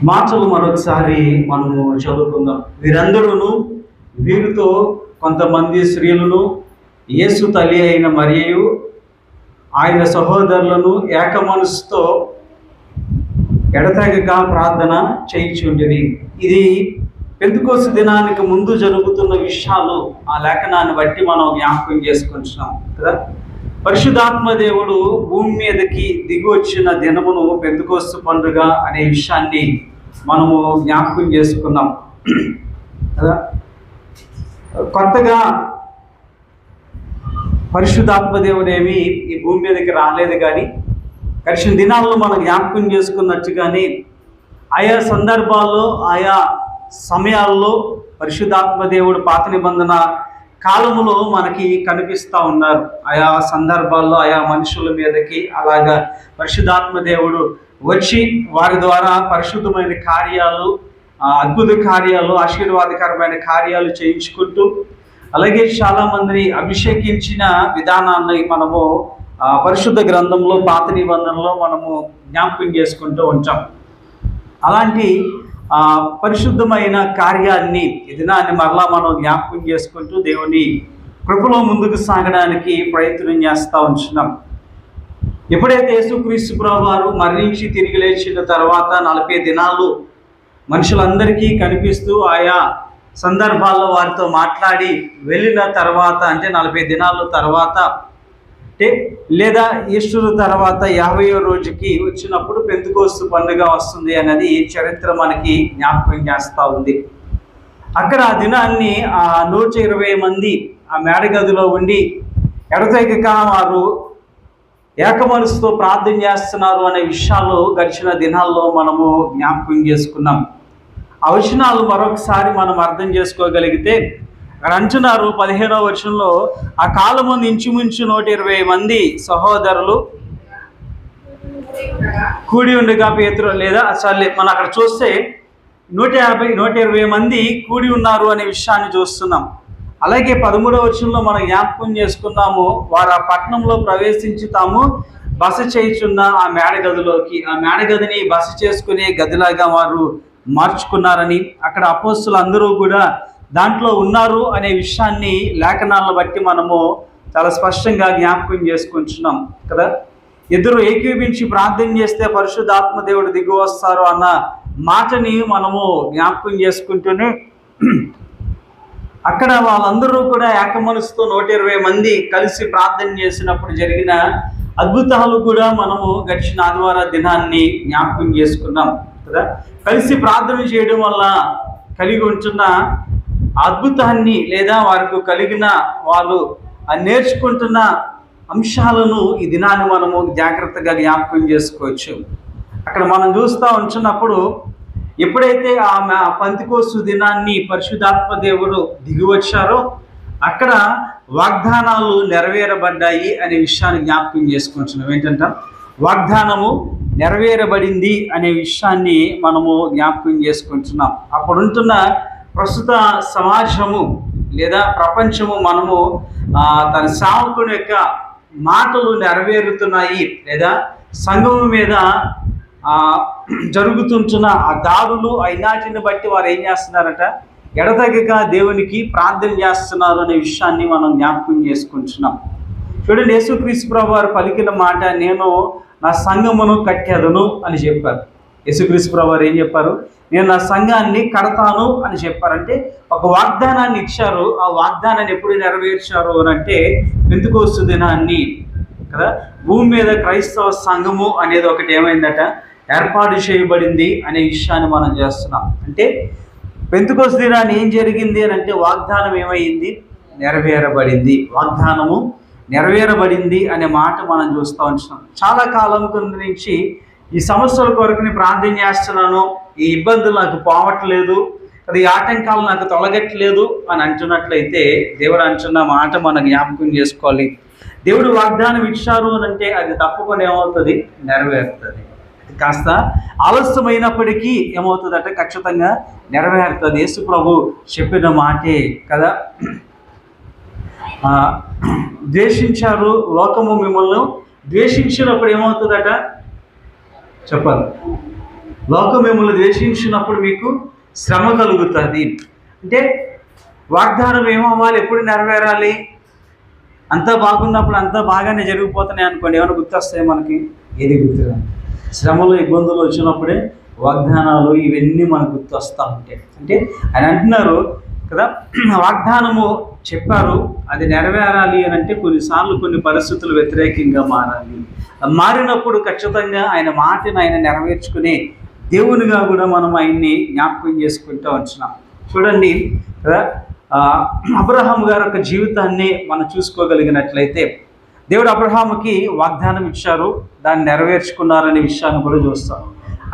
మాటలు మరొకసారి మనము చదువుకుందాం. వీరితో కొంతమంది స్త్రీలను, యేసు తల్లి అయిన మరియయు ఆయన సహోదరులను ఏక మనసుతో ఎడతెగక ప్రార్థన చేయుచుండిరి. ఇది పెంతెకోస్తు దినానికి ముందు జరుగుతున్న విషయాలు ఆ లేఖనాన్ని బట్టి మనం జ్ఞాపకం చేసుకుంటున్నాం కదా. పరిశుద్ధాత్మ దేవుడు భూమి మీదకి దిగి వచ్చిన దినమును పెంతెకోస్తు పండుగ అనే విషయాన్ని మనము జ్ఞాపకం చేసుకున్నాం కదా. కొత్తగా పరిశుద్ధాత్మ దేవుడేమి ఈ భూమి మీదకి రాలేదు, కానీ గడిచిన దినాల్లో మనం జ్ఞాపకం చేసుకున్నట్టుగానే ఆయా సందర్భాల్లో ఆయా సమయాల్లో పరిశుద్ధాత్మ దేవుడు పాత నిబంధన కాలములో మనకి కనిపిస్తూ ఉన్నారు. ఆయా సందర్భాల్లో ఆయా మనుషుల మీదకి అలాగా పరిశుద్ధాత్మ దేవుడు వచ్చి వారి ద్వారా పరిశుద్ధమైన కార్యాలు, అద్భుత కార్యాలు, ఆశీర్వాదకరమైన కార్యాలు చేయించుకుంటూ అలాగే చాలామందిని అభిషేకించిన విధానాన్ని మనము పరిశుద్ధ గ్రంథంలో పాత నిబంధనలో మనము జ్ఞాపకం చేసుకుంటూ ఉంటాం. అలాంటి పరిశుద్ధమైన కార్యాన్ని ఈ దినాన్ని మరలా మనం జ్ఞాపకం చేసుకుంటూ దేవుని కృపలో ముందుకు సాగడానికి ప్రయత్నం చేస్తూ ఉంటున్నాం. ఎప్పుడైతే యేసుక్రీస్తు ప్రభువు వారు మరణించి తిరిగి లేచిన తర్వాత 40 దినాలు మనుషులందరికీ కనిపిస్తూ ఆయా సందర్భాల్లో వారితో మాట్లాడి వెళ్ళిన తర్వాత, అంటే 40 దినాల తర్వాత లేదా ఈస్టర్ తర్వాత 50వ రోజుకి వచ్చినప్పుడు పెంతెకోస్తు పండుగ వస్తుంది అన్నది చరిత్ర మనకి జ్ఞాపకం చేస్తూ ఉంది. అక్కడ ఆ దినాన్ని 120 మంది ఆ మేడగదిలో ఉండి ఎడతెగక వారు ఏకమనసుతో ప్రార్థన చేస్తున్నారు అనే విషయాలు గడిచిన దినాల్లో మనము జ్ఞాపకం చేసుకున్నాం. ఆ వచనాలు మరొకసారి మనం అర్థం చేసుకోగలిగితే అక్కడ అంటున్నారు 15వ వచనంలో, ఆ కాలము ఇంచుమించు 120 మంది సహోదరులు కూడి ఉండగా పేతురు లేదా మనం అక్కడ చూస్తే 120 మంది కూడి ఉన్నారు అనే విషయాన్ని చూస్తున్నాం. అలాగే 13వ వచనంలో మనం జ్ఞాపకం చేసుకున్నాము, వారు ఆ పట్టణంలో ప్రవేశించి తాము బస చేయుచున్న ఆ మేడగదిలోకి, ఆ మేడగదిని బస చేసుకునే గదిలాగా వారు మార్చుకున్నారని, అక్కడ అపోస్తులు అందరూ కూడా దాంట్లో ఉన్నారు అనే విషయాన్ని లేఖనాలను బట్టి మనము చాలా స్పష్టంగా జ్ఞాపకం చేసుకుంటున్నాం కదా. ఇద్దరు ఏకీభించి ప్రార్థన చేస్తే పరిశుద్ధాత్మ దేవుడు దిగి వస్తారు అన్న మాటని మనము జ్ఞాపకం చేసుకుంటూనే అక్కడ వాళ్ళందరూ కూడా ఏకమనసుతో 120 మంది కలిసి ప్రార్థన చేసినప్పుడు జరిగిన అద్భుతాలు కూడా మనము గడిచిన ఆదివార దినాన్ని జ్ఞాపకం చేసుకున్నాం కదా. కలిసి ప్రార్థన చేయడం వల్ల కలిగి ఉంటున్న అద్భుతాన్ని లేదా వారికి కలిగిన వాళ్ళు నేర్చుకుంటున్న అంశాలను ఈ దినాన్ని మనము జాగ్రత్తగా జ్ఞాపకం చేసుకోవచ్చు. అక్కడ మనం చూస్తూ ఉంటున్నప్పుడు ఎప్పుడైతే ఆ పెంతెకోస్తు దినాన్ని పరిశుద్ధాత్మ దేవుడు దిగి వచ్చారో అక్కడ వాగ్దానాలు నెరవేరబడ్డాయి అనే విషయాన్ని జ్ఞాపకం చేసుకుంటున్నాం. ఏంటంటే వాగ్దానము నెరవేరబడింది అనే విషయాన్ని మనము జ్ఞాపకం చేసుకుంటున్నాం. అప్పుడుంటున్న ప్రస్తుత సమాజము లేదా ప్రపంచము మనము తన సేవకుని యొక్క మాటలు నెరవేరుతున్నాయి లేదా సంఘం మీద జరుగుతుంటున్న ఆ దాడులు అయినాటిని బట్టి వారు ఏం చేస్తున్నారట, ఎడతెగక దేవునికి ప్రార్థన చేస్తున్నారు అనే విషయాన్ని మనం జ్ఞాపకం చేసుకుంటున్నాం. చూడండి, యేసుక్రీస్తు ప్రభువు వారు పలికిన మాట, నేను నా సంఘమును కట్టెదను అని చెప్పారు. యేసుక్రీస్తు ప్రభువు వారు ఏం చెప్పారు, నేను నా సంఘాన్ని కడతాను అని చెప్పారంటే ఒక వాగ్దానాన్ని ఇచ్చారు. ఆ వాగ్దానాన్ని ఎప్పుడు నెరవేర్చారు అని అంటే పెంతెకోస్తు దినాన్ని కదా. భూమి మీద క్రైస్తవ సంఘము అనేది ఒకటి ఏమైందట, ఏర్పాటు చేయబడింది అనే విషయాన్ని మనం చేస్తున్నాం. అంటే పెంతెకోస్తు దినాన్ని ఏం జరిగింది అని అంటే వాగ్దానం ఏమైంది, నెరవేరబడింది. వాగ్దానము నెరవేరబడింది అనే మాట మనం చూస్తూ ఉంటున్నాం. చాలా కాలం కింద నుంచి ఈ సమస్యల కొరకు నేను ప్రార్థన చేస్తున్నాను, ఈ ఇబ్బందులు నాకు పోవట్లేదు, అది ఆటంకాలు నాకు తొలగట్లేదు అని అంటున్నట్లయితే దేవుడు అంటున్న మాట మనం జ్ఞాపకం చేసుకోవాలి. దేవుడు వాగ్దానం ఇచ్చారు అని అంటే అది తప్పకుండా ఏమవుతుంది, నెరవేరుతుంది. కాస్త ఆలస్యమైనప్పటికీ ఏమవుతుందంటే ఖచ్చితంగా నెరవేరుతుంది. యేసు ప్రభు చెప్పిన మాటే కదా. ద్వేషించారు, లోకము మిమ్మల్ని ద్వేషించినప్పుడు ఏమవుతుందట చెప్పాలి, లోకం మిమ్మల్ని ద్వేషించినప్పుడు మీకు శ్రమ కలుగుతుంది. అంటే వాగ్దానం ఏమవ్వాలి, ఎప్పుడు నెరవేరాలి? అంతా బాగున్నప్పుడు అంతా బాగానే జరిగిపోతున్నాయి అనుకోండి, ఏమైనా గుర్తొస్తాయి మనకి? ఏది గుర్తురా? శ్రమలు ఇబ్బందులు వచ్చినప్పుడే వాగ్దానాలు ఇవన్నీ మనకు గుర్తొస్తూ ఉంటాయి. అంటే ఆయన అంటున్నారు కదా, వాగ్దానము చెప్పారు, అది నెరవేరాలి అని అంటే కొన్నిసార్లు కొన్ని పరిస్థితులు వ్యతిరేకంగా మారాలి. మారినప్పుడు ఖచ్చితంగా ఆయన మాటను ఆయన నెరవేర్చుకునే దేవునిగా కూడా మనం ఆయన్ని జ్ఞాపకం చేసుకుంటూ వచ్చినాం. చూడండి కదా, అబ్రహాం గారి యొక్క జీవితాన్ని మనం చూసుకోగలిగినట్లయితే దేవుడు అబ్రహాముకి వాగ్దానం ఇచ్చారు, దాన్ని నెరవేర్చుకున్నారనే విషయాన్ని కూడా చూస్తాం.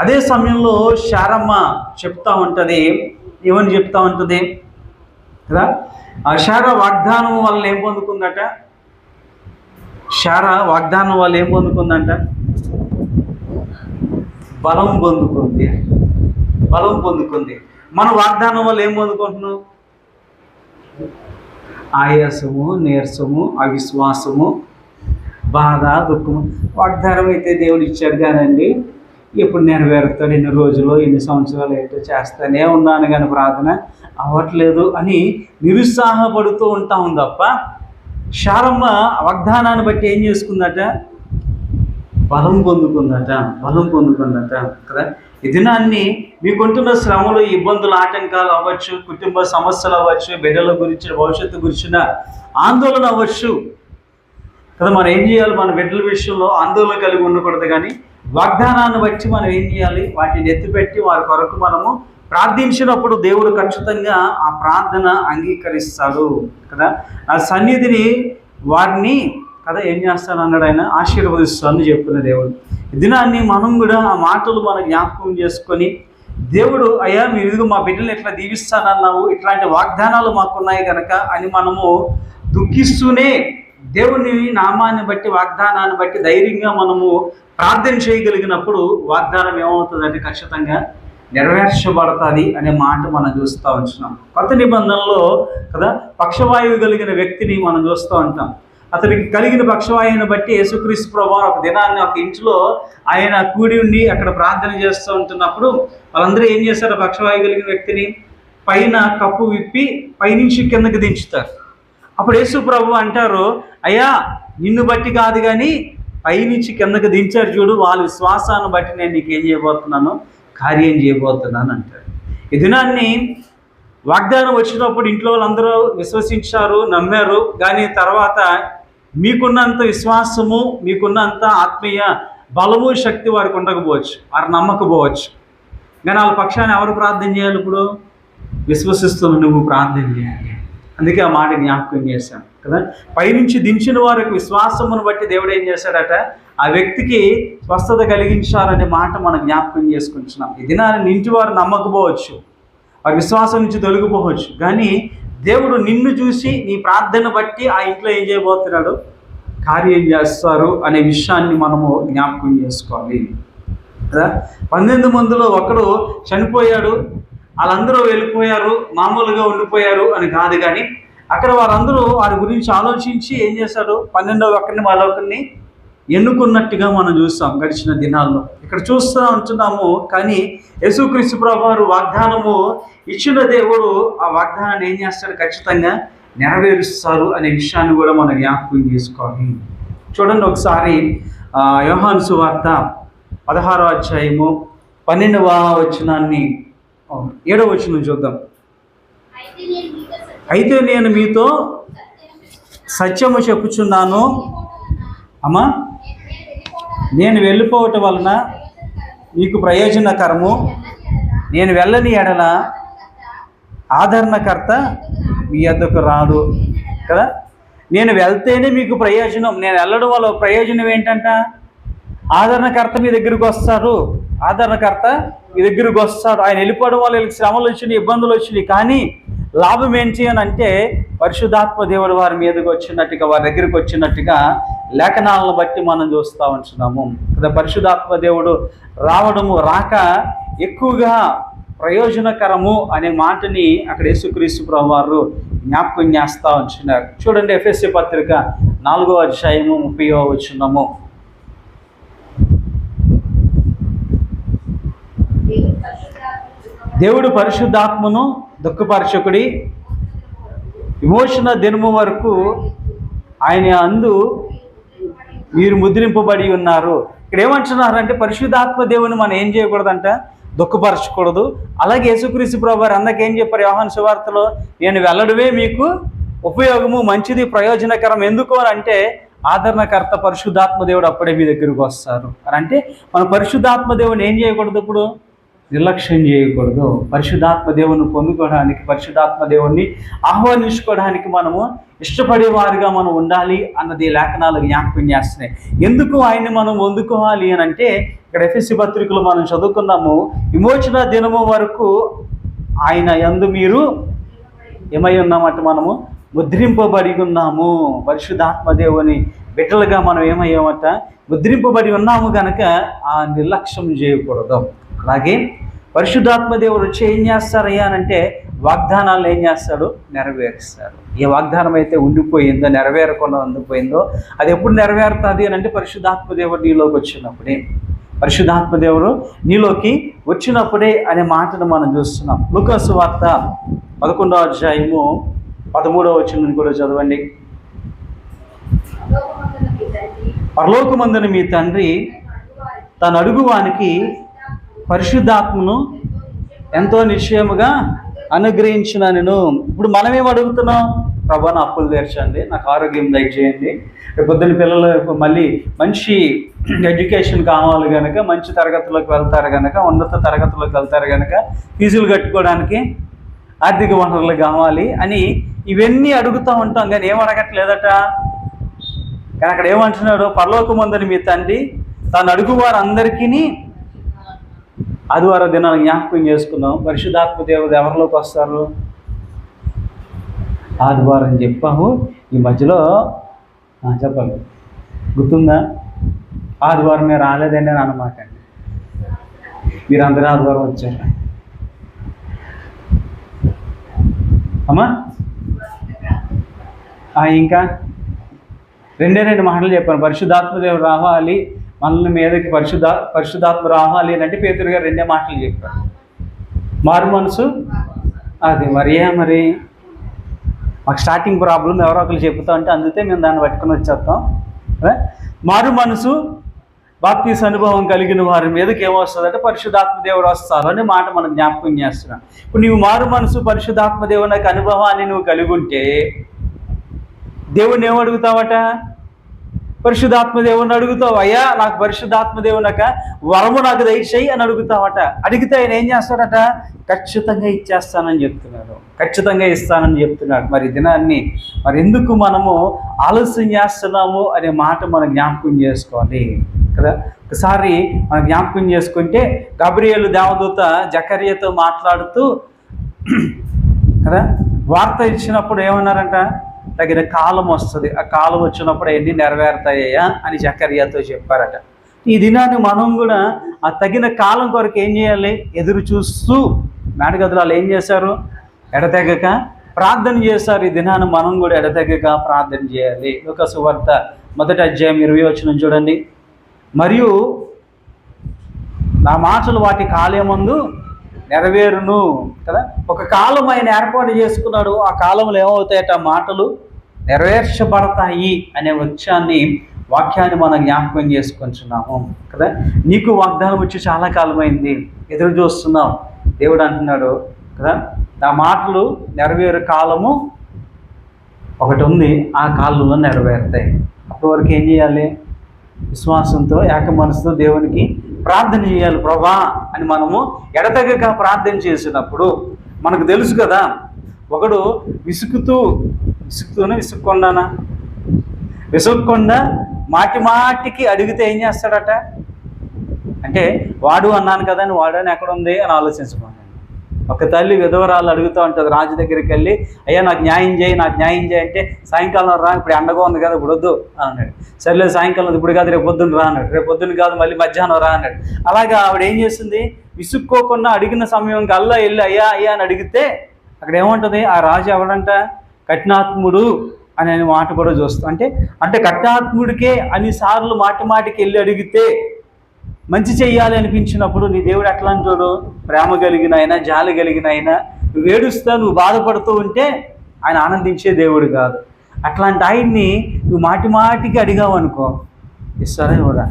అదే సమయంలో శారమ్మ చెప్తా ఉంటుంది, ఏమని చెప్తా ఉంటుంది కదా, ఆ శారా వాగ్దానం వల్ల ఏం పొందుకుందట? శారా వాగ్దానం వల్ల ఏం పొందుకుందంట? బలం పొందుకుంది. బలం పొందుకుంది. మన వాగ్దానం వల్ల ఏం పొందుకుంటున్నాం? ఆయాసము, నీరసము, అవిశ్వాసము, బాధ, దుఃఖము. వాగ్దానం అయితే దేవుడు ఇచ్చాడు కానండి, ఎప్పుడు నెరవేరుతాడు, ఎన్ని రోజులు ఎన్ని సంవత్సరాలు ఏంటో చేస్తానే ఉన్నాను కానీ ప్రార్థన అవ్వట్లేదు అని నిరుత్సాహపడుతూ ఉంటాం తప్ప, శారమ్మ వాగ్దానాన్ని బట్టి ఏం చేసుకుందట? బలం పొందుకుందట. బలం పొందుకుందట కదా. ఈ దినాన్ని మీకుంటున్న శ్రమలు, ఇబ్బందులు, ఆటంకాలు అవ్వచ్చు, కుటుంబ సమస్యలు అవ్వచ్చు, బిడ్డల గురించి, భవిష్యత్తు గురించిన ఆందోళన అవ్వచ్చు కదా. మనం ఏం చేయాలి? మన బిడ్డల విషయంలో ఆందోళన కలిగి ఉండకూడదు, కానీ వాగ్దానాన్ని బట్టి మనం ఏం చేయాలి? వాటిని ఎత్తిపెట్టి వారి కొరకు మనము ప్రార్థించినప్పుడు దేవుడు ఖచ్చితంగా ఆ ప్రార్థన అంగీకరిస్తాడు కదా. ఆ సన్నిధిని వారిని కదా ఏం చేస్తాను అన్నాడు ఆయన, ఆశీర్వదిస్తాను చెప్పుకున్న దేవుడు. దినాన్ని మనం కూడా ఆ మాటలు మనం జ్ఞాపకం చేసుకొని, దేవుడు అయ్యా మీరు ఇదిగో మా బిడ్డలు ఎట్లా దీవిస్తానన్నావు, ఇట్లాంటి వాగ్దానాలు మాకున్నాయి కనుక అని మనము దుఃఖిస్తూనే దేవుని నామాన్ని బట్టి, వాగ్దానాన్ని బట్టి ధైర్యంగా మనము ప్రార్థన చేయగలిగినప్పుడు వాగ్దానం ఏమవుతుందంటే ఖచ్చితంగా నెరవేర్చబడుతుంది అనే మాట మనం చూస్తూ ఉంటున్నాం. కొత్త నిబంధనలో కదా పక్షవాయువు కలిగిన వ్యక్తిని మనం చూస్తూ ఉంటాం. అతనికి కలిగిన పక్షవాయువుని బట్టి యేసుక్రీస్తు ప్రభువారు ఒక దినాన్ని ఒక ఇంట్లో ఆయన కూడి ఉండి అక్కడ ప్రార్థన చేస్తూ ఉంటున్నప్పుడు వాళ్ళందరూ ఏం చేస్తారు? పక్షవాయువు కలిగిన వ్యక్తిని పైన కప్పు విప్పి పైనుంచి కిందకి దించుతారు. అప్పుడు యేసు ప్రభు అంటారు, అయ్యా నిన్ను బట్టి కాదు కానీ పైనుంచి కిందకి దించారు చూడు, వాళ్ళ విశ్వాసాన్ని బట్టి నేను నీకు ఏం చేయబోతున్నాను? కార్యం చేయబోతున్నాను అంటారు. ఈ దినాన్ని వాగ్దానం వచ్చినప్పుడు ఇంట్లో వాళ్ళందరూ విశ్వసించారు, నమ్మారు, కానీ తర్వాత మీకున్నంత విశ్వాసము, మీకున్నంత ఆత్మీయ బలము, శక్తి వారికి ఉండకపోవచ్చు, వారు నమ్మకపోవచ్చు. కానీ వాళ్ళ పక్షాన్ని ఎవరు ప్రార్థన చేయాలి? ఇప్పుడు విశ్వసిస్తూ నువ్వు ప్రార్థన చేయాలి. అందుకే ఆ మాట జ్ఞాపకం చేశాను కదా. పైనుంచి దించిన వారికి విశ్వాసమును బట్టి దేవుడు ఏం చేశాడట? ఆ వ్యక్తికి స్వస్థత కలిగించాలనే మాట మనం జ్ఞాపకం చేసుకుంటున్నాం. ఈ దినాన్ని ఇంటి వారు నమ్మకపోవచ్చు, వారి విశ్వాసం నుంచి తొలగిపోవచ్చు, కానీ దేవుడు నిన్ను చూసి నీ ప్రార్థన బట్టి ఆ ఇంట్లో ఏం చేయబోతున్నాడు? కార్యం చేస్తారు అనే విషయాన్ని మనము జ్ఞాపకం చేసుకోవాలి కదా. 18 మందిలో ఒకడు చనిపోయాడు, వాళ్ళందరూ వెళ్ళిపోయారు, మామూలుగా ఉండిపోయారు అని కాదు, కానీ అక్కడ వారందరూ వారి గురించి ఆలోచించి ఏం చేశారు? 12వ ఒకరిని మరొకరిని ఎన్నుకున్నట్టుగా మనం చూస్తాం గడిచిన దినాల్లో. ఇక్కడ చూస్తూ ఉంటున్నాము. కానీ యేసుక్రీస్తు ప్రభువారు వాగ్దానము ఇచ్చిన దేవుడు ఆ వాగ్దానాన్ని ఏం చేస్తాడు? ఖచ్చితంగా నెరవేరుస్తారు అనే విషయాన్ని కూడా మనం జ్ఞాపకం చేసుకోవాలి. చూడండి ఒకసారి యోహాను సువార్త 16వ అధ్యాయము 12వ వచనాన్ని 7వ వచనం చూద్దాం. అయితే నేను మీతో సత్యము చెప్పుచున్నాను, అమ్మా నేను వెళ్ళిపోవటం వలన మీకు ప్రయోజనకరము, నేను వెళ్ళని ఎడల ఆదరణకర్త మీ వద్దకు రాడు కదా. నేను వెళ్తేనే మీకు ప్రయోజనం, నేను వెళ్ళడం వల్ల ప్రయోజనం ఏంటంట? ఆదరణకర్త మీ దగ్గరికి వస్తారు, ఆదరణకర్త మీ దగ్గరికి వస్తాడు. ఆయన వెళ్ళిపోవడం వల్ల వీళ్ళకి శ్రమలు వచ్చినాయి, ఇబ్బందులు వచ్చినాయి, కానీ లాభం ఏంటి అని అంటే పరిశుద్ధాత్మ దేవుడు వారి మీదకి వచ్చినట్టుగా, వారి దగ్గరికి వచ్చినట్టుగా లేఖనాలను బట్టి మనం చూస్తూ ఉంటున్నాము కదా. పరిశుద్ధాత్మ దేవుడు రావడము, రాక ఎక్కువగా ప్రయోజనకరము అనే మాటని అక్కడ యేసుక్రీస్తు ప్రభువారు జ్ఞాపకం చేస్తూ ఉంటున్నారు. చూడండి ఎఫెసీ పత్రిక 4వ అధ్యాయము 30వ వచనము. దేవుడు పరిశుద్ధాత్మను దుఃఖపరచకుడి విమోచన దినము వరకు ఆయన అందు మీరు ముద్రింపబడి ఉన్నారు. ఇక్కడ ఏమంటున్నారంటే పరిశుద్ధాత్మ దేవుని మనం ఏం చేయకూడదంట, దుఃఖపరచకూడదు. అలాగే యేసుక్రీస్తు ప్రభువారు అందరికి ఏం చెప్పారు యోహాను సువార్తలో, నేను వెళ్ళడమే మీకు ఉపయోగము, మంచిది, ప్రయోజనకరం. ఎందుకు అని అంటే ఆదరణకర్త పరిశుద్ధాత్మ దేవుడు అప్పుడే మీ దగ్గరకు వస్తారు అని అంటే మనం పరిశుద్ధాత్మ దేవుని ఏం చేయకూడదు, ఇప్పుడు నిర్లక్ష్యం చేయకూడదు. పరిశుద్ధాత్మ దేవుని పొందుకోవడానికి, పరిశుద్ధాత్మ దేవుణ్ణి ఆహ్వానించుకోవడానికి మనము ఇష్టపడే వారిగా మనం ఉండాలి అన్నది లేఖనాలు జ్ఞాపకం చేస్తున్నాయి. ఎందుకు ఆయన్ని మనం పొందుకోవాలి అని అంటే ఇక్కడ ఎఫెసీ పత్రికలో మనం చదువుకున్నాము, విమోచన దినము వరకు ఆయన యందు మీరు ఏమై ఉన్నామంటే మనము ముద్రింపబడి ఉన్నాము. పరిశుద్ధాత్మ దేవుని బిడ్డలుగా మనం ఏమయ్యామట, ముద్రింపబడి ఉన్నాము కనుక ఆ నిర్లక్ష్యం చేయకూడదు. అలాగే పరిశుద్ధాత్మ దేవుడు వచ్చి ఏం చేస్తారయ్యా అంటే వాగ్దానాలు ఏం చేస్తాడు, నెరవేరుస్తాడు. ఏ వాగ్దానం అయితే ఉండిపోయిందో, నెరవేరకుండా ఉండిపోయిందో అది ఎప్పుడు నెరవేరుతుంది అని అంటే పరిశుద్ధాత్మ దేవుడు నీలోకి వచ్చినప్పుడే, పరిశుద్ధాత్మ దేవుడు నీలోకి వచ్చినప్పుడే అనే మాటను మనం చూస్తున్నాం. లూకా సువార్త 11వ అధ్యాయము 13వ వచనం కూడా చదవండి. పరలోకమందున మీ తండ్రి తన అడుగువానికి పరిశుద్ధాత్మను ఎంతో నిశ్చయముగా అనుగ్రహించిన నేను. ఇప్పుడు మనమేం అడుగుతున్నాం, ప్రభా నా అప్పులు తీర్చండి, నాకు ఆరోగ్యం దయచేయండి, రేపు పొద్దున్న పిల్లలు మళ్ళీ మంచి ఎడ్యుకేషన్ కావాలి కనుక, మంచి తరగతులకు వెళ్తారు కనుక, ఉన్నత తరగతులకు వెళ్తారు కనుక, ఫీజులు కట్టుకోవడానికి ఆర్థిక వనరులు కావాలి అని ఇవన్నీ అడుగుతూ ఉంటాం. కానీ ఏం అడగట్లేదట. కానీ అక్కడ ఏమంటున్నాడు, పరలోకమందున మీ తండ్రి తాను అడుగు వారందరికీ ఆదివారం దినాన్ని జ్ఞాపకం చేసుకుందాం. పరిశుద్ధాత్మ దేవుడు ఎవరిలోకి వస్తారు, ఆదివారం చెప్పాము. ఈ మధ్యలో చెప్పాలి, గుర్తుందా, ఆదివారం మీరు రాలేదండి అని అన్నమాట. మీరు అందరూ ఆదివారం వచ్చారు అమ్మా. ఇంకా రెండు మాటలు చెప్పాను, పరిశుద్ధాత్మ దేవుడు రావాలి మనల్ని మీదకి, పరిశుద్ధాత్మ రావాలి అని అంటే పేతురు గారు 2 మాటలు చెప్పారు. మారు మనసు, అది మరి మాకు స్టార్టింగ్ ప్రాబ్లం ఎవరో ఒకరు చెప్తా ఉంటే అందుకే మేము దాన్ని పట్టుకొని వచ్చేస్తాం. మారు మనసు బాప్తీసు అనుభవం కలిగిన వారి మీదకి ఏమొస్తుందంటే పరిశుద్ధాత్మ దేవుడు వస్తారు అనే మాట మనం జ్ఞాపకం చేస్తున్నాం. ఇప్పుడు నీవు మారు మనసు పరిశుద్ధాత్మ దేవుని అనుభవాన్ని నువ్వు కలిగి ఉంటే దేవుణ్ణి ఏమడుగుతావట, పరిశుద్ధాత్మ దేవుని అడుగుతావు. అయ్యా నాకు పరిశుద్ధాత్మ దేవునక వరము నాకు దయచేయి అని అడుగుతావట. అడిగితే ఆయన ఏం చేస్తాడట, ఖచ్చితంగా ఇచ్చేస్తానని చెప్తున్నాడు, ఖచ్చితంగా ఇస్తానని చెప్తున్నాడు. మరి దినాన్ని మరి ఎందుకు మనము ఆలస్యం చేస్తున్నాము అనే మాట మనం జ్ఞాపకం చేసుకోవాలి కదా. ఒకసారి మనం జ్ఞాపకం చేసుకుంటే గబ్రియేలు దేవదూత జకర్యాతో మాట్లాడుతూ కదా వార్త ఇచ్చినప్పుడు ఏమన్నారంట, తగిన కాలం వస్తుంది, ఆ కాలం వచ్చినప్పుడు అవన్నీ నెరవేరుతాయ్యా అని జకర్యాతో చెప్పారట. ఈ దినాన్ని మనం కూడా ఆ తగిన కాలం కొరకు ఏం చేయాలి, ఎదురు చూస్తూ మేడగదులు వాళ్ళు ఏం చేశారు, ఎడతెగక ప్రార్థన చేశారు. ఈ దినాన్ని మనం కూడా ఎడతెగక ప్రార్థన చేయాలి. లూకా సువార్త 1వ అధ్యాయం 20వ వచనం చూడండి. మరియు నా మాటలు వాటి కాలమందు నెరవేరును కదా. ఒక కాలం ఆయన ఏర్పాటు చేసుకున్నాడు, ఆ కాలంలో ఏమవుతాయట, మాటలు నెరవేర్చబడతాయి అనే వాక్యాన్ని మనం జ్ఞాపకం చేసుకుంటున్నాము కదా. నీకు వాగ్దానం వచ్చి చాలా కాలమైంది, ఎదురు చూస్తున్నావు. దేవుడు అంటున్నాడు కదా, ఆ మాటలు నెరవేరు కాలము ఒకటి ఉంది, ఆ కాలంలో నెరవేరుతాయి. అప్పటి వరకు ఏం చేయాలి, విశ్వాసంతో ఏక మనసుతో దేవునికి ప్రార్థన చేయాలి. ప్రభా అని మనము ఎడతెగక ప్రార్థన చేసినప్పుడు మనకు తెలుసు కదా, ఒకడు విసుక్కుండా మాటికి అడిగితే ఏం చేస్తాడట అంటే, వాడు అన్నాను కదా అని వాడని ఎక్కడ ఉంది అని ఆలోచించుకున్నాను. ఒక తల్లి విధవరాలు అడుగుతూ ఉంటుంది రాజు దగ్గరికి వెళ్ళి, అయ్యా నాకు న్యాయం చేయి, నాకు న్యాయం చేయి అంటే, సాయంకాలం రా, ఇప్పుడు ఎండగా ఉంది కదా ఇప్పుడు వద్దు అన్నాడు. సరేలేదు సాయంకాలం ఇప్పుడు కాదు రేపు పొద్దున్న రా అన్నాడు. రేపు పొద్దున్న కాదు మళ్ళీ మధ్యాహ్నం రా అన్నాడు. అలాగా ఆవిడ ఏం చేస్తుంది, విసుక్కోకుండా అడిగిన సమయం కల్లా వెళ్ళి అయ్యా అని అడిగితే అక్కడ ఏముంటుంది, ఆ రాజు ఎవడంట, కఠినాత్ముడు అనే మాట కూడా చూస్తాం. అంటే కఠినాత్ముడికే అన్నిసార్లు మాటికి వెళ్ళి అడిగితే మంచి చెయ్యాలి అనిపించినప్పుడు నీ దేవుడు ఎట్లాంటోడు? ప్రేమ కలిగిన ఆయన, జాలి కలిగిన ఆయన. నువ్వు ఏడుస్తా, నువ్వు బాధపడుతూ ఉంటే ఆయన ఆనందించే దేవుడు కాదు. అట్లాంటి ఆయన్ని నువ్వు మాటి మాటికి అడిగావు అనుకో, ఇస్తారా కూడా?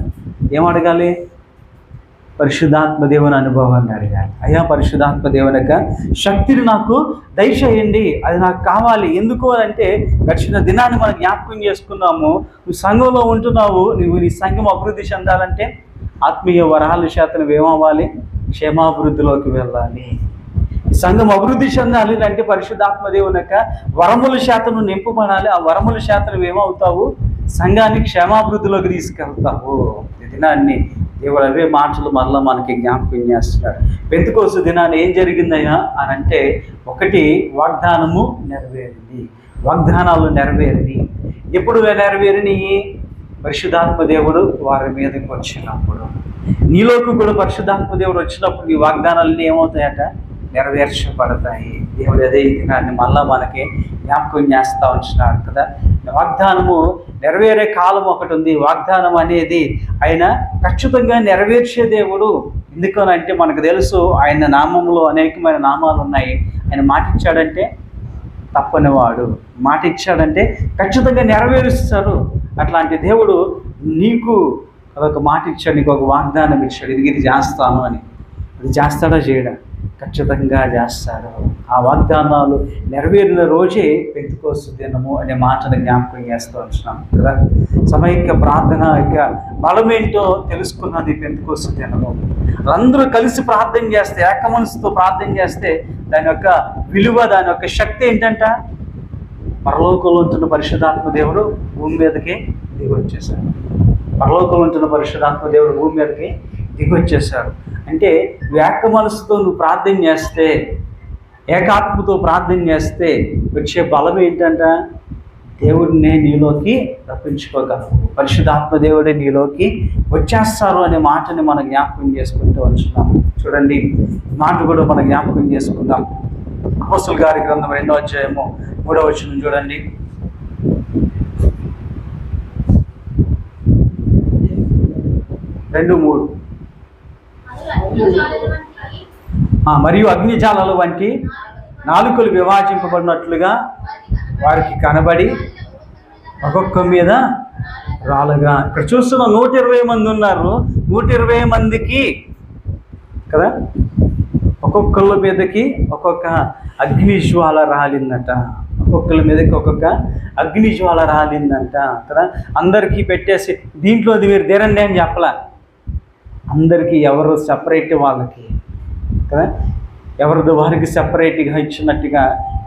ఏం అడగాలి? పరిశుద్ధాత్మ దేవుని అనుభవాన్ని అడగాలి. అయ్యా పరిశుద్ధాత్మ దేవుని యొక్క శక్తిని నాకు దయచేయండి, అది నాకు కావాలి. ఎందుకు అంటే గడిచిన దినాన్ని మనం జ్ఞాపకం చేసుకున్నాము. నువ్వు సంఘంలో ఉంటున్నావు, నువ్వు నీ సంఘం అభివృద్ధి చెందాలంటే ఆత్మీయ వరాల చేత నువ్వేమవ్వాలి? క్షేమాభివృద్ధిలోకి వెళ్ళాలి. ఈ సంఘం అభివృద్ధి చెందాలి అంటే పరిశుద్ధాత్మ దేవుని యొక్క వరముల చేత నువ్వు నింపబడాలి. ఆ వరముల చేత నువ్వేమవుతావు? సంఘాన్ని క్షేమాభివృద్ధిలోకి తీసుకెళ్తావు. ఈ దినాన్ని దేవుడు అవే మాటలు మరలా మనకి జ్ఞాపకం చేస్తున్నాడు. పెంతెకోస్తు దినాన్ని ఏం జరిగిందయ్యా అని అంటే, ఒకటి వాగ్దానము నెరవేరింది. వాగ్దానాలు నెరవేరిని. ఎప్పుడు నెరవేరిని? పరిశుద్ధాత్మ దేవుడు వారి మీదకి వచ్చినప్పుడు. నీలోకి కూడా పరిశుద్ధాత్మ దేవుడు వచ్చినప్పుడు నీ వాగ్దానాలన్నీ ఏమవుతాయట? నెరవేర్చబడతాయి. దేవుడు అదే దినాన్ని మళ్ళా మనకి జ్ఞాపకం చేస్తూ ఉంటున్నాడు కదా. వాగ్దానము నెరవేరే కాలం ఒకటి ఉంది. వాగ్దానం అనేది ఆయన ఖచ్చితంగా నెరవేర్చే దేవుడు. ఎందుకనంటే మనకు తెలుసు ఆయన నామంలో అనేకమైన నామాలు ఉన్నాయి. ఆయన మాట ఇచ్చాడంటే తప్పనివాడు, మాట ఇచ్చాడంటే ఖచ్చితంగా నెరవేరుస్తారు. అట్లాంటి దేవుడు నీకు అదొక మాట ఇచ్చాడు, నీకు ఒక వాగ్దానం ఇచ్చాడు, ఇది చేస్తాను అని. అది చేస్తాడా? చేయడా? ఖచ్చితంగా చేస్తారు. ఆ వాగ్దానాలు నెరవేరిన రోజే పెంతెకోస్తు దినము అనే మాటను జ్ఞాపకం చేస్తూ ఉంటున్నాం కదా. సమైక్య ప్రార్థన యొక్క బలమేంటో తెలుసుకున్నది పెంతెకోస్తు దినము. అందరూ కలిసి ప్రార్థన చేస్తే, ఏక మనసుతో ప్రార్థన చేస్తే దాని యొక్క విలువ, దాని యొక్క శక్తి ఏంటంట? పరలోకంలో ఉంటున్న పరిశుద్ధాత్మ దేవుడు భూమి మీదకి దిగి వచ్చేసాడు. పరలోకంలో ఉంటున్న పరిశుద్ధాత్మ దేవుడు భూమి మీదకి దిగి వచ్చేసాడు. అంటే ఏక మనసుతో నువ్వు ప్రార్థన చేస్తే, ఏకాత్మతో ప్రార్థన చేస్తే వచ్చే బలం ఏంటంట? దేవుడినే నీలోకి రప్పించుకోగలవు. పరిశుద్ధాత్మ దేవుడే నీలోకి వచ్చేస్తారు అనే మాటని మనం జ్ఞాపకం చేసుకుంటూ వచ్చున్నాం. చూడండి, మాట కూడా మనం జ్ఞాపకం చేసుకుందాం. అపోస్తలుల గారి గ్రంథం 2వ అధ్యాయము 3వ వచనం చూడండి. మరియు అగ్నిజాలాల వంటి నాలుకలు విభజింపబడినట్లుగా వారికి కనబడి ఒక్కొక్క మీద రాలుగా. ఇక్కడ చూస్తున్న 120 మంది ఉన్నారు. 120 మందికి కదా ఒక్కొక్కళ్ళ మీదకి ఒక్కొక్క అగ్నిజ్వాల రాలిందట. ఒక్కొక్కళ్ళ మీదకి ఒక్కొక్క అగ్నిజ్వాల రాలిందంట కదా. అందరికీ పెట్టేసి దీంట్లో మీరు తీరండి అని చెప్పలా. అందరికీ ఎవరు సపరేట్ వాళ్ళకి కదా, ఎవరిది వారికి సపరేట్గా ఇచ్చినట్టుగా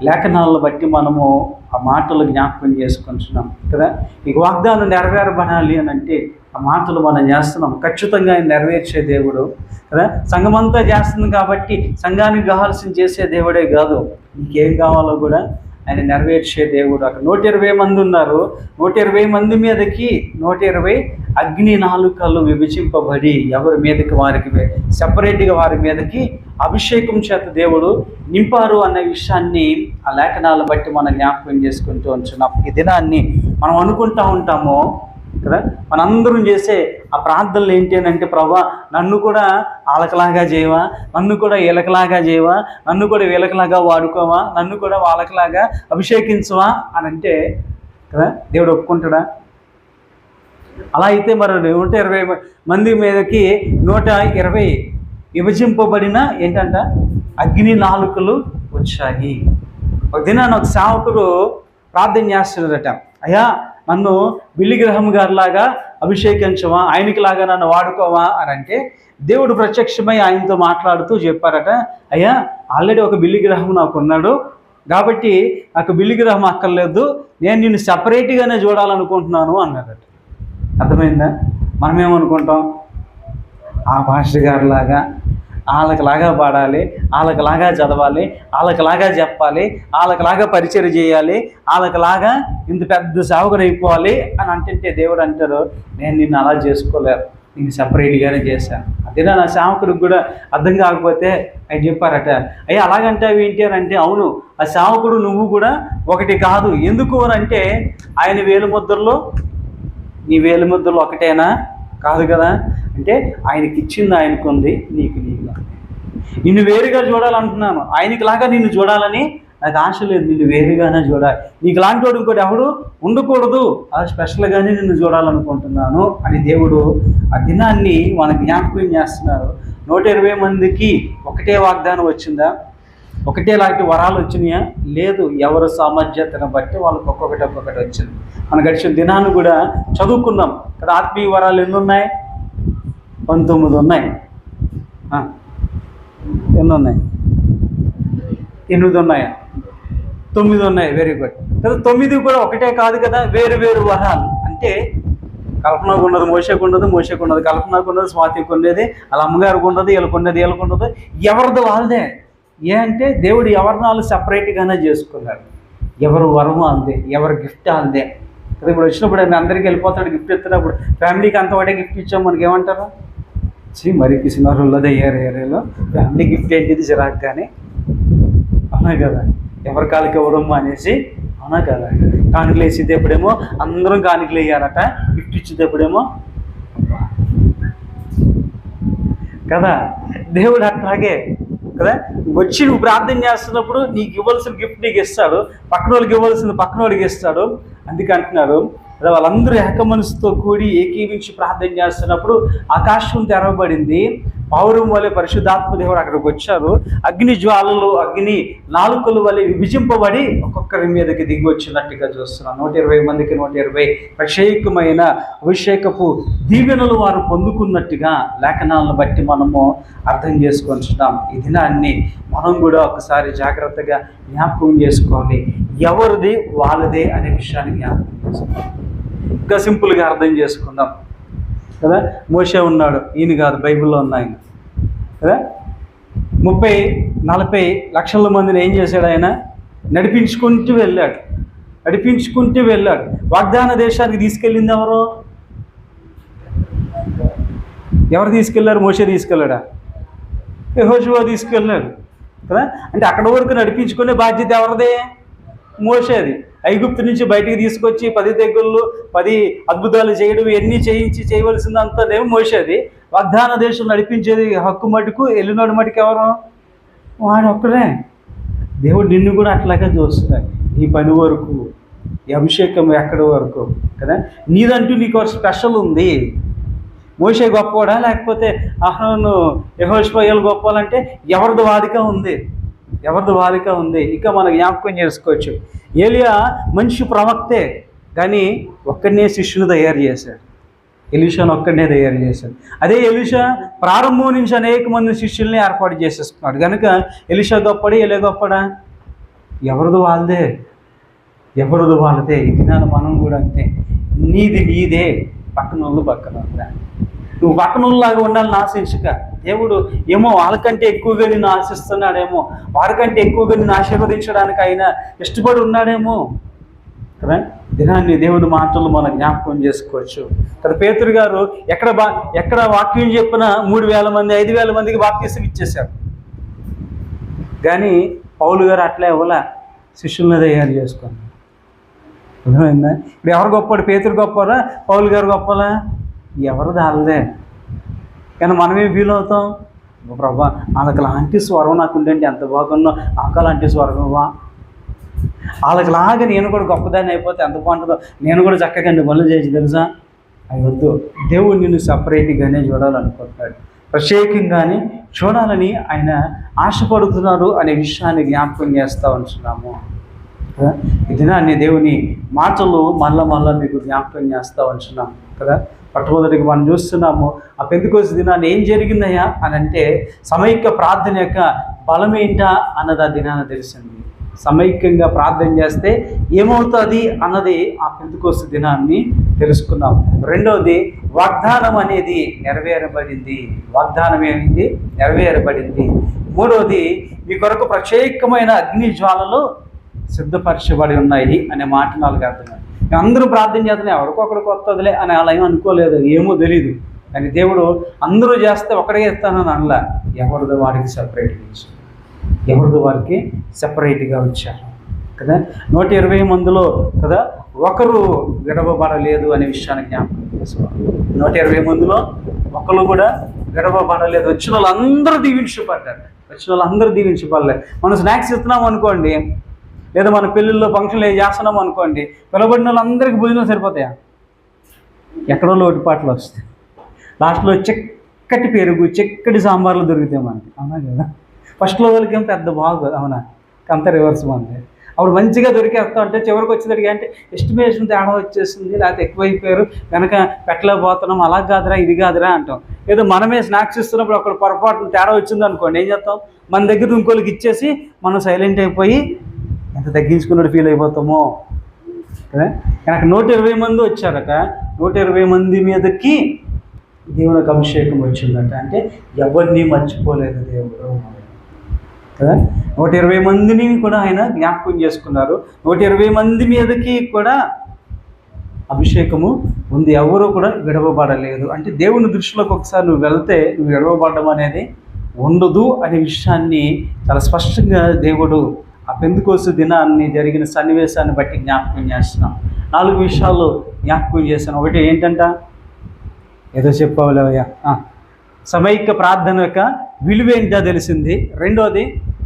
లేఖనాలను బట్టి మనము ఆ మాటలు జ్ఞాపకం చేసుకుంటున్నాం కదా. ఈ వాగ్దానం నెరవేరబడాలి అని అంటే ఆ మాటలు మనం చేస్తున్నాం. ఖచ్చితంగా ఆయన నెరవేర్చే దేవుడు కదా. సంఘమంతా చేస్తుంది కాబట్టి సంఘానికి కావాల్సిన చేసే దేవుడే కాదు, నీకేం కావాలో కూడా ఆయన నెరవేర్చే దేవుడు. అక్కడ 120 మంది ఉన్నారు. 120 మంది మీదకి 120 అగ్ని నాలుకలు విభజింపబడి ఎవరి మీదకి వారికి సెపరేట్గా వారి మీదకి అభిషేకం చేత దేవుడు నింపారు అనే విషయాన్ని ఆ లేఖనాలను బట్టి మనం జ్ఞాపకం చేసుకుంటూ ఉంటున్నాం. ఈ దినాన్ని మనం అనుకుంటూ ఉంటాము కదా. మనందరం చేసే ఆ ప్రార్థనలు ఏంటి అని అంటే, ప్రభా నన్ను కూడా వాళ్ళకలాగా చేయవా, నన్ను కూడా వీళ్ళకలాగా చేయవా, నన్ను కూడా వీళ్ళకలాగా వాడుకోవా, నన్ను కూడా వాళ్ళకలాగా అభిషేకించవా అని అంటే కదా దేవుడు ఒప్పుకుంటాడా? అలా అయితే మరి 120 మంది మీదకి 120 విభజింపబడిన ఏంటంట అగ్ని నాలుకలు వచ్చాయి. ఒక దినాన్ని ఒక సేవకుడు ప్రార్థన చేస్తున్నాడట, అయ్యా నన్ను బిల్లి గ్రహం గారిలాగా అభిషేకించవా, ఆయనకి లాగా నన్ను వాడుకోవా అని అంటే దేవుడు ప్రత్యక్షమై ఆయనతో మాట్లాడుతూ చెప్పారట, అయ్యా ఆల్రెడీ ఒక బిల్లి గ్రహం నాకు ఉన్నాడు కాబట్టి నాకు బిల్లి గ్రహం అక్కర్లేదు, నేను నిన్ను సపరేట్గానే చూడాలనుకుంటున్నాను అన్నారట. అర్థమైందా? మనమేమనుకుంటాం, ఆ పాస్టర్ గారిలాగా వాళ్ళకిలాగా పాడాలి, వాళ్ళకిలాగా చదవాలి, వాళ్ళకిలాగా చెప్పాలి, వాళ్ళకిలాగా పరిచయం చేయాలి, వాళ్ళకిలాగా ఇంత పెద్ద సేవకుడు అయిపోవాలి అని అంటే దేవుడు అంటారు, నేను నిన్ను అలా చేసుకోలేరు, నేను సపరేట్గానే చేశాను. అదే నా సేవకుడికి కూడా అర్థం కాకపోతే ఆయన చెప్పారట, అయ్యా అలాగంటావు ఏంటి అని అంటే, అవును ఆ సేవకుడు నువ్వు కూడా ఒకటి కాదు. ఎందుకు అని అంటే ఆయన వేలుముద్రలో నీ వేలుముద్రలు ఒకటేనా? కాదు కదా. అంటే ఆయనకి ఇచ్చింది ఆయనకు ఉంది, నీకు నీకు. నిన్ను వేరుగా చూడాలంటున్నాను, ఆయనకిలాగా నిన్ను చూడాలని నాకు ఆశ లేదు. నిన్ను వేరుగానే చూడాలి. నీకు లాంటి వాడు ఇంకోటి ఎవడు ఉండకూడదు, అది స్పెషల్గానే నిన్ను చూడాలనుకుంటున్నాను అని దేవుడు ఆ దినాన్ని మన జ్ఞాపకం చేస్తున్నారు. 120 మందికి ఒకటే వాగ్దానం వచ్చిందా? ఒకటే లాంటి వరాలు వచ్చినాయా? లేదు. ఎవరు సామర్థ్యతను బట్టి వాళ్ళకి ఒక్కొక్కటి వచ్చింది. మన గడిచిన దినాన్ని కూడా చదువుకున్నాం. ఇక్కడ ఆత్మీయ వరాలు ఎన్ని ఉన్నాయి? 19 ఉన్నాయి. ఎన్ని ఉన్నాయి? 8 ఉన్నాయా? 9 ఉన్నాయి. వెరీ గుడ్ కదా. 9 కూడా ఒకటే కాదు కదా, వేరు వేరు వరాలు. అంటే కల్పనకు ఉన్నది మోషేకు ఉన్నది, మోషేకు ఉన్నది కల్పనకు ఉన్నది, స్వాతికి ఉన్నది, వాళ్ళ అమ్మగారికి ఉన్నది, వీళ్ళకు ఉన్నది. ఎవరిది వాళ్ళదే. ఏ అంటే దేవుడు ఎవరినాలు సపరేట్గానే చేసుకున్నాడు. ఎవరు వరము అందే, ఎవరి గిఫ్ట్ అందే కదా. ఇప్పుడు వచ్చినప్పుడు ఆయన అందరికీ వెళ్ళిపోతాడు గిఫ్ట్ ఇస్తున్నప్పుడు. ఫ్యామిలీకి అంత వాడే గిఫ్ట్ ఇచ్చాం, మనకి ఏమంటారు? మరి పిసినారుల్లదే ఏరియాలో ఫ్యామిలీ గిఫ్ట్ ఏంటిది చిరాకు కానీ, అవునా కదా. ఎవరి కాళ్ళకి ఇవ్వడము అనేసి, అవునా కదా. కానుకలు వేసేటప్పుడేమో అందరం కానుకలు వేయాలట, గిఫ్ట్ ఇచ్చేటప్పుడేమో కదా. దేవుడు అట్లాగే కదా. వచ్చి నువ్వు ప్రార్థన చేస్తున్నప్పుడు నీకు ఇవ్వాల్సిన గిఫ్ట్ నీకు ఇస్తాడు, పక్కన వాళ్ళకి ఇవ్వాల్సింది పక్కన వాడికి ఇస్తాడు. అందుకే అంటున్నారు కదా, వాళ్ళందరూ ఏక మనసుతో కూడి ఏకీవించి ప్రార్థన చేస్తున్నప్పుడు ఆకాశం తెరవబడింది. పౌరం వలె పరిశుద్ధాత్మ దేవుడు అక్కడికి వచ్చారు. అగ్ని జ్వాలలు, అగ్ని నాలుకలు వలె విభజింపబడి ఒక్కొక్కరి మీదకి దిగి వచ్చినట్టుగా చూస్తున్నాం. 120 మందికి 120 ప్రత్యేకమైన అభిషేకపు దీవెనలు వారు పొందుకున్నట్టుగా లేఖనాలను బట్టి మనము అర్థం చేసుకుంటున్నాం. ఈ దినాన్ని మనం కూడా ఒకసారి జాగ్రత్తగా జ్ఞాపకం చేసుకోవాలి. ఎవరిది వాళ్ళదే అనే విషయాన్ని జ్ఞాపకం చేసుకోవాలి. ఇంకా సింపుల్గా అర్థం చేసుకుందాం కదా. మోషే ఉన్నాడు, ఈయన కాదు, బైబిల్లో ఉన్న ఆయన కదా. 30-40 లక్షల మందిని ఏం చేశాడు ఆయన? నడిపించుకుంటూ వెళ్ళాడు. వాగ్దాన దేశానికి తీసుకెళ్ళింది ఎవరు తీసుకెళ్లారు? మోషే తీసుకెళ్ళాడా? యెహోషువ తీసుకెళ్ళాడు కదా. అంటే అక్కడ వరకు నడిపించుకునే బాధ్యత ఎవరిదే? మోషేది. ఐగుప్తు నుంచి బయటికి తీసుకొచ్చి 10 తెగుళ్ళు 10 అద్భుతాలు చేయడం ఇవన్నీ చేయవలసిందంతానేమో మోషేది. వాగ్దాన దేశం నడిపించేది హక్కు మటుకు, వెళ్ళినోడు మటుకు ఎవరు? వాడు ఒక్కడే. దేవుడు నిన్ను కూడా అట్లాగే చూస్తున్నాడు. ఈ పని వరకు, ఈ అభిషేకం ఎక్కడి వరకు కదా. నీదంటూ నీకు స్పెషల్ ఉంది. మోషే గొప్పవాడా లేకపోతే అహరోను యెహోషువ గొప్పవాలంటే ఎవరిది వారిగా ఉంది. ఇక మనం జ్ఞాపకం చేసుకోవచ్చు. ఏలియా మనిషి ప్రవక్తే, కానీ ఒక్కడనే శిష్యుని తయారు చేశాడు. ఎలీషాను ఒక్కడనే తయారు చేశాడు. అదే ఎలీషా ప్రారంభం నుంచి అనేక మంది శిష్యుల్ని ఏర్పాటు చేసేసుకున్నాడు. కనుక ఎలీషా గొప్పడే, ఏలియా గొప్పడా? ఎవరిది వాళ్ళదే. ఇది మనం కూడా అంతే. నీదే, పక్కన నువ్వు పక్కనలాగా ఉండాలని ఆశించక, దేవుడు ఏమో వాళ్ళకంటే ఎక్కువగా నిన్ను ఆశిస్తున్నాడేమో, వారికంటే ఎక్కువగా నిన్ను ఆశీర్వదించడానికి ఆయన ఇష్టపడి ఉన్నాడేమో కదా. దినాన్ని దేవుడి మాటలు మనం జ్ఞాపకం చేసుకోవచ్చు కదా. పేతురు గారు ఎక్కడ వాక్యం చెప్పినా 3,000 మంది 5,000 మందికి బాప్తీసం ఇచ్చేశారు. కానీ పౌలు గారు అట్లా ఇవ్వలే, శిష్యులను తయారు చేసుకున్నాడు. అర్థమైందా? ఇప్పుడు ఎవరు గొప్పవాడు? పేతురు గొప్పవారా? పౌలు గారు గొప్పలా? ఎవరు దాలదే. కానీ మనమేం ఫీల్ అవుతాం? ప్రభా, వాళ్ళకి లాంటి స్వరం నాకు ఉండండి, ఎంత బాగున్నా, నాకు అలాంటి స్వరమా, వాళ్ళకి లాగా నేను కూడా గొప్పదాన్ని అయిపోతే ఎంత బాగుంటుందో, నేను కూడా చక్కగా పనులు చేసి తెలుసా? అవి వద్దు. దేవుడు నిన్ను సపరేట్గానే చూడాలనుకుంటాడు, ప్రత్యేకంగానే చూడాలని ఆయన ఆశపడుతున్నారు అనే విషయాన్ని జ్ఞాపకం చేస్తూ ఉంటున్నాము. ఈ దినాన్ని దేవుని మాటలు మళ్ళా మీకు జ్ఞాపకం చేస్తూ ఉంటున్నాం కదా. మొట్టమొదటిగా మనం చూస్తున్నాము ఆ పెంతెకోస్తు దినాన్ని ఏం జరిగిందయ్యా అని అంటే, సమైక్య ప్రార్థన యొక్క బలం ఏంటా అన్నది ఆ దినాన్ని తెలిసింది. సమైక్యంగా ప్రార్థన చేస్తే ఏమవుతుంది అన్నది ఆ పెంతెకోస్తు దినాన్ని తెలుసుకున్నాం. రెండవది, వాగ్దానం అనేది నెరవేరబడింది. మూడవది, మీ కొరకు ప్రత్యేకమైన అగ్ని జ్వాలలు సిద్ధపరచబడి ఉన్నాయి అనే మాట నాకు అర్థమైంది. అందరూ ప్రార్థన చేస్తున్నాయి, ఎవరికొకరికి వస్తుందిలే అని అలా ఏం అనుకోలేదు, ఏమో తెలీదు. కానీ దేవుడు అందరూ చేస్తే ఒకటే ఇస్తానని అనలా, ఎవరిదో వారికి సపరేట్గా వచ్చారు కదా. 120 మందిలో కదా ఒకరు విడవబడలేదు అనే విషయాన్ని జ్ఞాపకం చేస్తారు. 120 మందిలో ఒకళ్ళు కూడా విడవబడలేదు. వచ్చిన వాళ్ళందరూ దీవించబడ్డారు. వచ్చిన వాళ్ళందరూ దీవించబడలేదు. మనం స్నాక్స్ ఇస్తున్నాం అనుకోండి, లేదా మన పెళ్ళిళ్ళలో ఫంక్షన్లు ఏం చేస్తున్నాం అనుకోండి, పిలబడిన వాళ్ళందరికీ భోజనం సరిపోతాయా? ఎక్కడో లోటుపాట్లు వస్తాయి. లాస్ట్లో చక్కటి పెరుగు, చక్కటి సాంబార్లు దొరుకుతాయి మనకి, అవునా కదా? ఫస్ట్లో వాళ్ళకి ఏం పెద్ద బాగు, అవునా? అంత రివర్స్ మనది. అప్పుడు మంచిగా దొరికేస్తా అంటే చివరికి వచ్చేసరికి అంటే ఎస్టిమేషన్ తేడా వచ్చేసింది, లేకపోతే ఎక్కువైపోయారు కనుక పెట్టలేకపోతున్నాం, అలా కాదురా ఇది కాదురా అంటాం. ఏదో మనమే స్నాక్స్ ఇస్తున్నప్పుడు అక్కడ పొరపాటు తేడా వచ్చింది అనుకోండి, ఏం చేస్తాం? మన దగ్గర ఇంకోళ్ళకి ఇచ్చేసి మనం సైలెంట్ అయిపోయి ఎంత తగ్గించుకున్నట్టు ఫీల్ అయిపోతామో కదా. కనుక 120 మంది వచ్చారట. 120 మంది మీదకి దేవునికి అభిషేకం వచ్చిందట. అంటే ఎవరిని మర్చిపోలేదు దేవుడు కదా. 120 మందిని కూడా ఆయన జ్ఞాపకం చేసుకున్నారు. 120 మంది మీదకి కూడా అభిషేకము ఉంది. ఎవరు కూడా విడవబడలేదు. అంటే దేవుని దృష్టిలోకి ఒకసారి నువ్వు వెళ్తే నువ్వు విడవబడడం అనేది ఉండదు అనే విషయాన్ని చాలా స్పష్టంగా దేవుడు ఆ పెంతెకోస్తు దినాన్ని జరిగిన సన్నివేశాన్ని బట్టి జ్ఞాపకం చేస్తున్నాం. 4 విషయాలు జ్ఞాపకం చేశాను. ఒకటి ఏంటంట, ఏదో చెప్పావులేవయ్యా, సమైక్య ప్రార్థన యొక్క విలువేంటో తెలిసింది. రెండోది,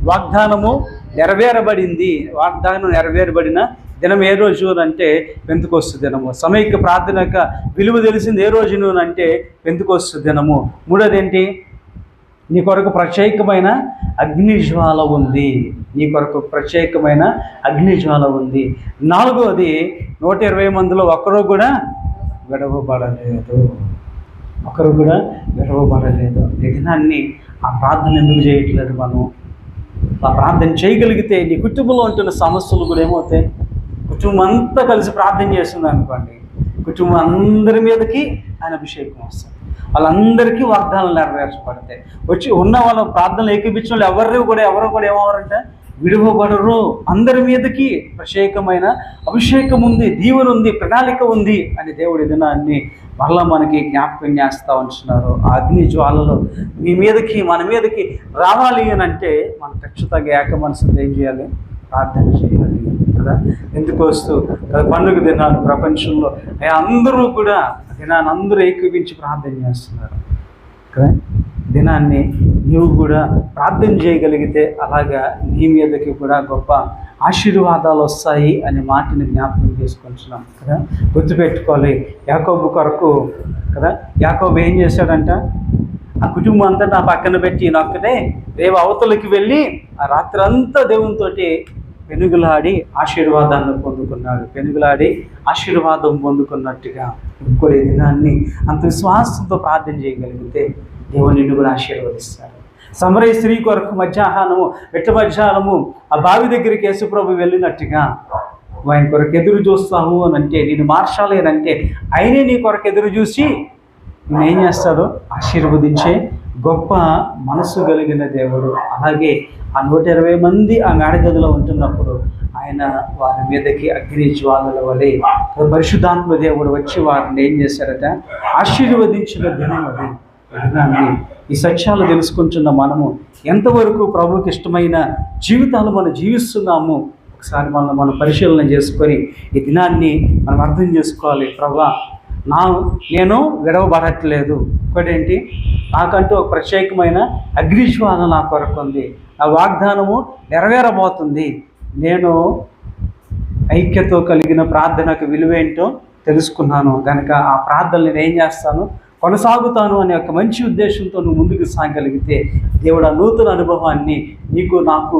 వాగ్దానము నెరవేరబడింది. వాగ్దానం నెరవేరబడిన దినం ఏ రోజు అంటే పెంతెకోస్తు దినము. సమైక్య ప్రార్థన యొక్క విలువ తెలిసింది ఏ రోజును అంటే పెంతెకోస్తు దినము. మూడోది ఏంటి, నీ కొరకు ప్రత్యేకమైన అగ్నిజ్వాల ఉంది. నీ కొరకు ప్రత్యేకమైన అగ్నిజ్వాల ఉంది. నాలుగోది, 120 మందిలో ఒకరు కూడా విడవబడలేదు. ఒకరు కూడా విడవబడలేదు. ఈ దినాన్ని ఆ ప్రార్థన ఎందుకు చేయట్లేదు? మనం ఆ ప్రార్థన చేయగలిగితే నీ కుటుంబంలో ఉంటున్న సమస్యలు కూడా ఏమవుతాయి? కుటుంబం అంతా కలిసి ప్రార్థన చేస్తుంది అనుకోండి, కుటుంబం అందరి మీదకి ఆయన అభిషేకం వస్తుంది. వాళ్ళందరికీ వాగ్దానాలు నెరవేర్చబడతాయి. వచ్చి ఉన్న వాళ్ళ ప్రార్థనలు ఏకీపించిన వాళ్ళు ఎవరు కూడా ఏమవరంటే విడువబడరు. అందరి మీదకి ప్రత్యేకమైన అభిషేకం ఉంది, దీవెన ఉంది, ప్రణాళిక ఉంది అని దేవుడి దినాన్ని మరలా మనకి జ్ఞాపకం చేస్తూ ఉంటున్నారు. ఆ అగ్ని జ్వాలలో మీ మీదకి మన మీదకి రావాలి అని అంటే మనం ఖచ్చితంగా ఏక మనసుతో ఏం చేయాలి? ప్రార్థన చేయాలి కదా. పెంతెకోస్తు పండుగ దినాలు ప్రపంచంలో అందరూ కూడా దినాన్ని అందరూ ఏకీపించి ప్రార్థన చేస్తున్నారు కదా. దినాన్ని నీవు కూడా ప్రార్థన చేయగలిగితే అలాగా నీ మీదకి కూడా గొప్ప ఆశీర్వాదాలు వస్తాయి అనే మాటని జ్ఞాపకం చేసుకుంటున్నాం కదా. గుర్తుపెట్టుకోవాలి. యాకోబు కొరకు కదా, యాకోబు ఏం చేశాడంట, ఆ కుటుంబం అంతా నా పక్కన పెట్టి నొక్కనే రేపు అవతలకి వెళ్ళి ఆ రాత్రి అంతా దేవునితోటి పెనుగులాడి ఆశీర్వాదాన్ని పొందుకున్నాడు. పెనుగులాడి ఆశీర్వాదం పొందుకున్నట్టుగా ఇంకొక దినాన్ని అంత విశ్వాసంతో ప్రార్థన చేయగలిగితే దేవుడు నిన్ను కూడా ఆశీర్వదిస్తాడు. సమరయ స్త్రీ కొరకు మధ్యాహ్నము మిట్ట మధ్యాహ్నము ఆ బావి దగ్గరికి యేసుప్రభు వెళ్ళినట్టుగా ఆయన కొరకు ఎదురు చూస్తాము అని అంటే, నేను మార్చాలి అని అంటే ఆయనే నీ కొరకు ఎదురు చూసి నేనేం చేస్తాడో ఆశీర్వదించే గొప్ప మనసు కలిగిన దేవుడు. అలాగే ఆ 120 మంది ఆ మేడగదిలో ఉంటున్నప్పుడు ఆయన వారి మీదకి అగ్ని జ్వాలల వలె పరిశుద్ధాత్మ దేవుడు వచ్చి వారిని ఏం చేశారట? ఆశీర్వదించిన దినం అది. దినాన్ని ఈ సత్యాలు తెలుసుకుంటున్న మనము ఎంతవరకు ప్రభువుకి ఇష్టమైన జీవితాలు మనం జీవిస్తున్నాము ఒకసారి మనం పరిశీలన చేసుకొని ఈ దినాన్ని మనం అర్థం చేసుకోవాలి. ప్రభువా, నేను విడవబడట్లేదు. ఇంకోటేంటి, నాకంటూ ఒక ప్రత్యేకమైన అగ్నిజ్వాల నా కొరకు ఉంది. ఆ వాగ్దానము నెరవేరబోతుంది. నేను ఐక్యతో కలిగిన ప్రార్థనకు విలువేంటో తెలుసుకున్నాను కనుక ఆ ప్రార్థనలు నేను ఏం చేస్తాను? కొనసాగుతాను అనే ఒక మంచి ఉద్దేశంతో నువ్వు ముందుకు సాగలిగితే దేవుడు ఆ నూతన అనుభవాన్ని నీకు, నాకు,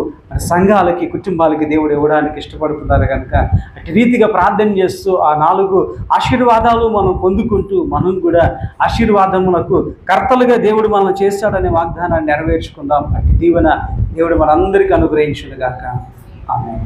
సంఘాలకి, కుటుంబాలకి దేవుడు ఇవ్వడానికి ఇష్టపడుతున్నారు కనుక అటు రీతిగా ప్రార్థన చేస్తూ ఆ 4 ఆశీర్వాదాలు మనం పొందుకుంటూ మనం కూడా ఆశీర్వాదములకు కర్తలుగా దేవుడు మనం చేస్తాడనే వాగ్దానాన్ని నెరవేర్చుకుందాం. అటు దీవెన దేవుడు మనందరికీ అనుగ్రహించును గాక. ఆమేన్.